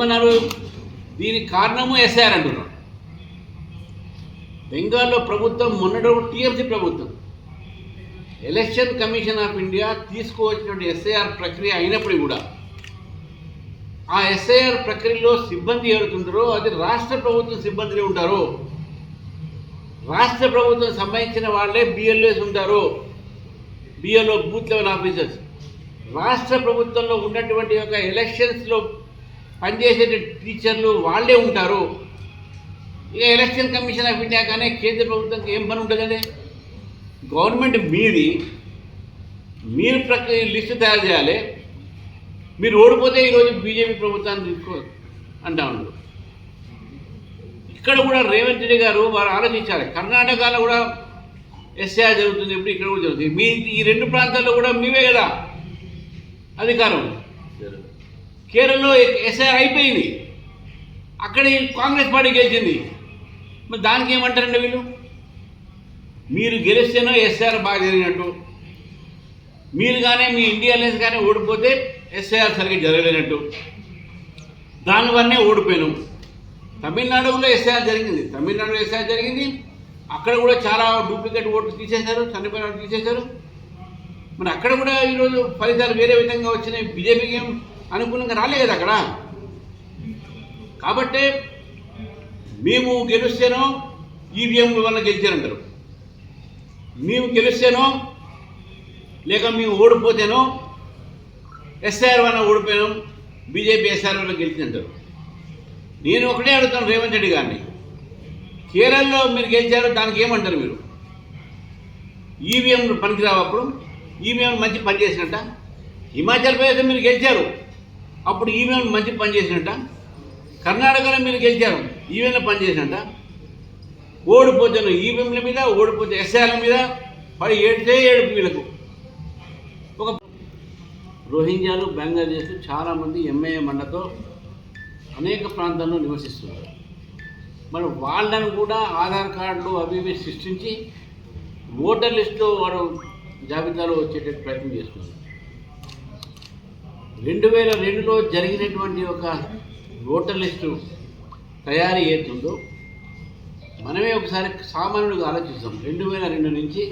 ఏమన్నారు, దీనికి కారణము ఎస్ఐఆర్ అంటున్నారు. బెంగాల్లో ప్రభుత్వం మొన్నటి టీఎంసీ ప్రభుత్వం ఎలక్షన్ కమిషన్ ఆఫ్ ఇండియా తీసుకువచ్చినటువంటి ఎస్ఐఆర్ ప్రక్రియ అయినప్పుడు కూడా ఆ ఎస్ఐఆర్ ప్రక్రియలో సిబ్బంది ఎవరుతుంటారో అది రాష్ట్ర ప్రభుత్వం సిబ్బందిని ఉంటారు. రాష్ట్ర ప్రభుత్వం సంబంధించిన వాళ్ళే బిఎల్ఏస్ ఉంటారు, బిఎల్ఓ బూత్ లెవెల్ ఆఫీసర్స్. రాష్ట్ర ప్రభుత్వంలో ఉన్నటువంటి ఒక ఎలక్షన్స్లో పనిచేసే టీచర్లు వాళ్ళే ఉంటారు. ఇక ఎలక్షన్ కమిషన్ ఆఫ్ ఇండియా కానీ కేంద్ర ప్రభుత్వంకి ఏం పని ఉంటుందండి? గవర్నమెంట్ మీది, మీరు ప్రక్రియ లిస్టు తయారు చేయాలి. మీరు ఓడిపోతే ఈరోజు బీజేపీ ప్రభుత్వాన్ని తీసుకో అంటా ఉన్నారు. ఇక్కడ కూడా రేవంత్ రెడ్డి గారు వారు ఆలోచించాలి. కర్ణాటకలో కూడా ఎస్ఐఆర్ జరుగుతుంది, ఇప్పుడు ఇక్కడ కూడా జరుగుతుంది. మీ ఈ రెండు ప్రాంతాల్లో కూడా మీవే కదా అధికారం. కేరళలో ఎస్ఐఆర్ అయిపోయింది, అక్కడ కాంగ్రెస్ పార్టీ గెలిచింది. మరి దానికి ఏమంటారండి వీళ్ళు? మీరు గెలిస్తేనో ఎస్ఐఆర్ బాగా జరిగినట్టు, మీరు కానీ మీ ఇండియా అలయన్స్ కానీ ఓడిపోతే ఎస్ఐఆర్ సరిగ్గా జరగలేనట్టు, దానివల్లనే ఓడిపోయాను. తమిళనాడులో ఎస్ఐఆర్ జరిగింది, తమిళనాడులో ఎస్ఐఆర్ జరిగింది, అక్కడ కూడా చాలా డూప్లికేట్ ఓట్లు తీసేశారు, చనిపోయిన ఓట్లు తీసేశారు. మరి అక్కడ కూడా ఈరోజు ఫలితాలు వేరే విధంగా వచ్చినాయి. బీజేపీకి ఏం అనుకూలంగా రాలే కదా అక్కడ. కాబట్టి మేము గెలిస్తేనో ఈవీఎం వల్ల గెలిచారంటారు, మేము గెలిస్తేనో లేక మేము ఓడిపోతేనో ఎస్ఐఆర్ వల్ల ఓడిపోయాం, బీజేపీ ఎస్ఐఆర్ వల్ల గెలిచిందంటారు. నేను ఒకటే అడుగుతాను రేవంత్ రెడ్డి గారిని, కేరళలో మీరు గెలిచారు, దానికి ఏమంటారు మీరు? ఈవీఎం పనికిరావు, అప్పుడు ఈవీఎం మంచి పని చేసినట్ట. హిమాచల్ ప్రదేశ్లో మీరు గెలిచారు, అప్పుడు ఈవీఎం మంచి పని చేసినట్ట. కర్ణాటకలో మీరు గెలిచారు, ఈవీఎంలో పని చేసినట్ట. ఓడిపోతాను ఈవీఎంల మీద, ఓడిపోతే ఎస్ఐఆర్ల మీద పడి ఏడితే ఏడుపు వీళ్ళకు. ఒక రోహింగ్యాలు బంగ్లాదేశ్ చాలామంది ఎంఐఎం అండతో అనేక ప్రాంతాల్లో నివసిస్తున్నారు. మరి వాళ్ళను కూడా ఆధార్ కార్డులు అవి ఇవి సృష్టించి ఓటర్ లిస్టులో వారు జాబితాలో వచ్చేటట్టు ప్రయత్నం చేస్తున్నారు. 2002లో జరిగినటువంటి ఒక ఓటర్ లిస్టు తయారీ ఏతుందో మనమే ఒకసారి సామాన్యుడిగా ఆలోచిస్తాం. 2002 నుంచి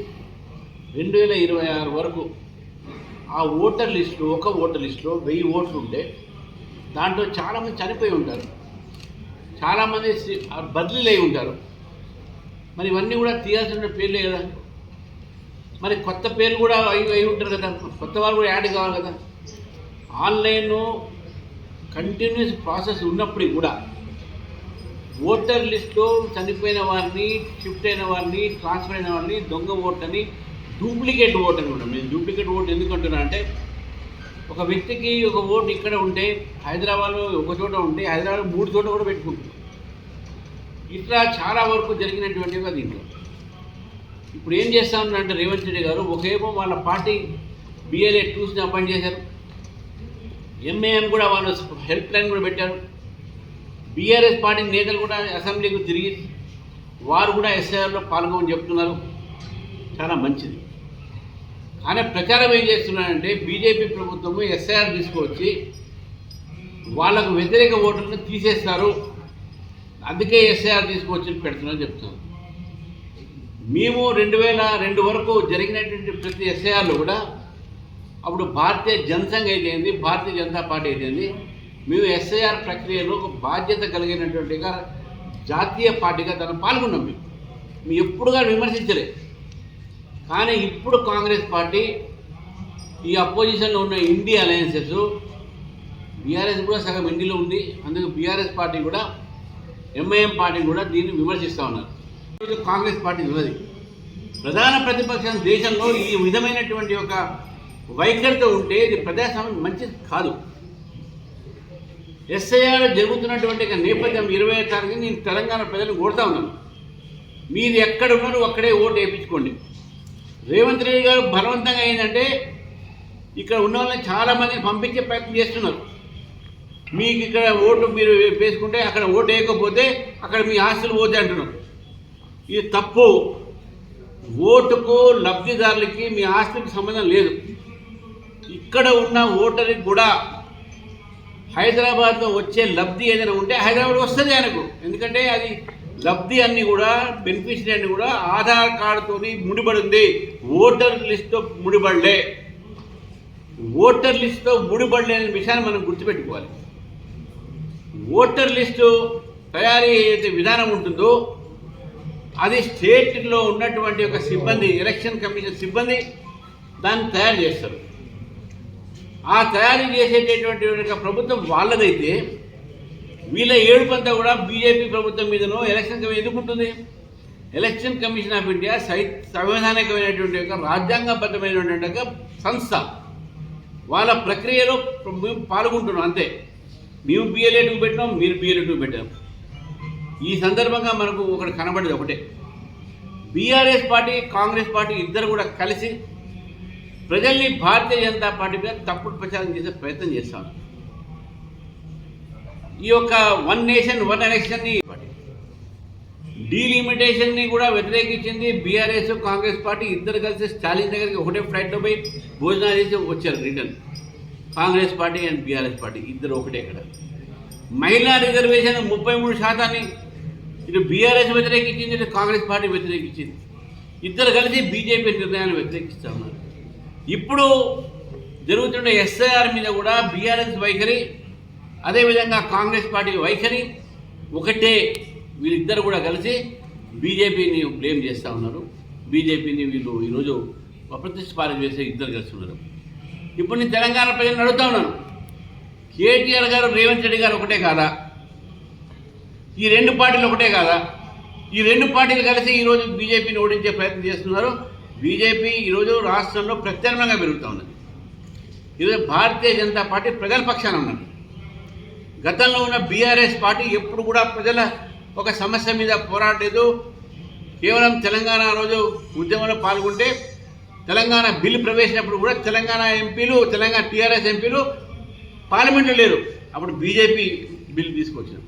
2026 వరకు ఆ ఓటర్ లిస్టులో, ఒక ఓటర్ లిస్టులో 1000 ఓట్లు ఉంటే దాంట్లో చాలామంది చనిపోయి ఉంటారు, చాలామంది బదిలీలు అయి ఉంటారు. మరి ఇవన్నీ కూడా తీయాల్సిన పేర్లే కదా. మరి కొత్త పేర్లు కూడా అయి ఉంటారు కదా, కొత్త వాళ్ళు కూడా యాడ్ కావాలి కదా. ఆన్లైన్ కంటిన్యూస్ ప్రాసెస్ ఉన్నప్పటికీ కూడా ఓటర్ లిస్టులో చనిపోయిన వారిని, షిఫ్ట్ అయిన వారిని, ట్రాన్స్ఫర్ అయిన వారిని దొంగ ఓట్లని, డూప్లికేట్ ఓట్ అని కూడా. నేను డూప్లికేట్ ఓట్ ఎందుకు అంటున్నా అంటే, ఒక వ్యక్తికి ఒక ఓటు ఇక్కడ ఉంటే హైదరాబాద్లో ఒక చోట ఉంటే హైదరాబాద్లో 3 చోట్ల కూడా పెట్టుకుంటుంది. ఇట్లా చాలా వరకు జరిగినటువంటివి దీంట్లో. ఇప్పుడు ఏం చేస్తా ఉన్నారంటే రేవంత్ రెడ్డి గారు, ఒకేమో వాళ్ళ పార్టీ బిఎల్ఏ టూస్ని అపాయింట్ చేశారు, ఎంఏఎం కూడా వాళ్ళు హెల్ప్ లైన్ కూడా పెట్టారు. బీఆర్ఎస్ పార్టీ నేతలు కూడా అసెంబ్లీకి తిరిగి వారు కూడా ఎస్ఐఆర్లో పాల్గొమని చెప్తున్నారు. చాలా మంచిది. కానీ ప్రచారం ఏం చేస్తున్నారంటే బీజేపీ ప్రభుత్వము ఎస్ఐఆర్ తీసుకువచ్చి వాళ్ళకు వ్యతిరేక ఓట్లను తీసేస్తారు, అందుకే ఎస్ఐఆర్ తీసుకువచ్చి పెడుతున్నారని చెప్తున్నారు. మేము 2002 వరకు జరిగినటువంటి ప్రతి ఎస్ఐఆర్లో కూడా అప్పుడు భారతీయ జనసంఘ్ అయితేంది, భారతీయ జనతా పార్టీ అయితేంది, మేము ఎస్ఐఆర్ ప్రక్రియలో ఒక బాధ్యత కలిగినటువంటిగా జాతీయ పార్టీగా దాన్ని పాల్గొన్నాం. మేము ఎప్పుడుగా విమర్శించలేదు. కానీ ఇప్పుడు కాంగ్రెస్ పార్టీ, ఈ అపోజిషన్లో ఉన్న ఇండియా అలయన్సెస్, బీఆర్ఎస్ కూడా సగం ఇండిలో ఉంది, అందుకే బీఆర్ఎస్ పార్టీ కూడా ఎంఐఎం పార్టీ కూడా దీన్ని విమర్శిస్తూ ఉన్నారు. కాంగ్రెస్ పార్టీ ఉన్నది ప్రధాన ప్రతిపక్షం దేశంలో ఈ విధమైనటువంటి ఒక వైఖరితో ఉంటే ఇది ప్రజాస్వామ్యం మంచిది కాదు. ఎస్ఐఆర్ జరుగుతున్నటువంటి నేపథ్యం 25 తారీఖు నేను తెలంగాణ ప్రజలను కోరుతా ఉన్నాను, మీరు ఎక్కడ ఉన్నారో అక్కడే ఓటు వేయించుకోండి. రేవంత్ రెడ్డి గారు బలవంతంగా ఏంటంటే ఇక్కడ ఉన్న వాళ్ళని చాలామందిని పంపించే ప్రయత్నం చేస్తున్నారు. మీకు ఇక్కడ ఓటు మీరు వేసుకుంటే అక్కడ ఓటు వేయకపోతే అక్కడ మీ ఆస్తులు పోతే అంటున్నారు. ఇది తప్పు. ఓటుకు లబ్ధిదారులకి మీ ఆస్తులకు సంబంధం లేదు. ఇక్కడ ఉన్న ఓటర్కి కూడా హైదరాబాద్లో వచ్చే లబ్ధి ఏదైనా ఉంటే హైదరాబాద్ వస్తుంది ఆయనకు. ఎందుకంటే అది లబ్ధి అన్నీ కూడా బెనిఫిషరీ అన్నీ కూడా ఆధార్ కార్డుతో ముడిపడి ఉంది, ఓటర్ లిస్టుతో ముడిపడలే. ఓటర్ లిస్టుతో ముడిపడలే అనే విషయాన్ని మనం గుర్తుపెట్టుకోవాలి. ఓటర్ లిస్టు తయారీ ఏదైతే విధానం ఉంటుందో అది స్టేట్లో ఉన్నటువంటి ఒక సిబ్బంది, ఎలక్షన్ కమిషన్ సిబ్బంది దాన్ని తయారు చేస్తారు. ఆ తయారు చేసేటటువంటి ప్రభుత్వం వాళ్ళదైతే వీళ్ళ ఏడుపంతా కూడా బీజేపీ ప్రభుత్వం మీదనో ఎలక్షన్ కమిషన్ ఎందుకుంటుంది? ఎలక్షన్ కమిషన్ ఆఫ్ ఇండియా సంవిధానికమైనటువంటి ఒక రాజ్యాంగబద్ధమైనటువంటి ఒక సంస్థ. వాళ్ళ ప్రక్రియలో మేము పాల్గొంటున్నాం అంతే. మేము BLA 2 పెట్టినాం, మీరు BLA 2 పెట్టాం. ఈ సందర్భంగా మనకు ఒకటి కనబడేది ఒకటే, బీఆర్ఎస్ పార్టీ కాంగ్రెస్ పార్టీ ఇద్దరు కూడా కలిసి ప్రజల్ని భారతీయ జనతా పార్టీ మీద తప్పుడు ప్రచారం చేసే ప్రయత్నం చేస్తాను. ఈ యొక్క వన్ నేషన్ వన్ ఎలక్షన్ని డీలిమిటేషన్ని కూడా వ్యతిరేకించింది బీఆర్ఎస్ కాంగ్రెస్ పార్టీ ఇద్దరు కలిసి స్టాలిన్ దగ్గరికి ఒకటే ఫ్లైట్లో పోయి భోజనాలు చేసి వచ్చారు return. Congress party and BRS party ఇద్దరు ఒకటే. ఇక్కడ మహిళా రిజర్వేషన్ 33% ఇటు బీఆర్ఎస్ వ్యతిరేకించింది, ఇటు కాంగ్రెస్ పార్టీ వ్యతిరేకించింది. ఇద్దరు కలిసి బీజేపీ నిర్ణయాన్ని వ్యతిరేకిస్తూ ఉన్నారు. ఇప్పుడు జరుగుతున్న SIR మీద కూడా బీఆర్ఎస్ వైఖరి, అదేవిధంగా కాంగ్రెస్ పార్టీ వైఖరి ఒకటే. వీళ్ళిద్దరు కూడా కలిసి బీజేపీని బ్లేమ్ చేస్తూ ఉన్నారు. బీజేపీని వీళ్ళు ఈరోజు అప్రతిష్ఠపారం చేసే ఇద్దరు కలిసి ఉన్నారు. ఇప్పుడు నేను తెలంగాణ ప్రజలను అడుగుతా ఉన్నాను, కేటీఆర్ గారు రేవంత్ రెడ్డి గారు ఒకటే కాదా? ఈ రెండు పార్టీలు ఒకటే కాదా? ఈ రెండు పార్టీలు కలిసి ఈరోజు బీజేపీని ఓడించే ప్రయత్నం చేస్తున్నారు. బీజేపీ ఈరోజు రాష్ట్రంలో ప్రత్యామ్నాయంగా పెరుగుతూ ఉన్నది. ఈరోజు భారతీయ జనతా పార్టీ ప్రజల పక్షాన ఉన్నది. గతంలో ఉన్న బీఆర్ఎస్ పార్టీ ఎప్పుడు కూడా ప్రజల ఒక సమస్య మీద పోరాడలేదు. కేవలం తెలంగాణ రోజు ఉద్యమంలో పాల్గొంటే తెలంగాణ బిల్లు ప్రవేశించినప్పుడు కూడా తెలంగాణ ఎంపీలు, తెలంగాణ TRS ఎంపీలు పార్లమెంట్లో లేరు. అప్పుడు బీజేపీ బిల్లు తీసుకొచ్చారు.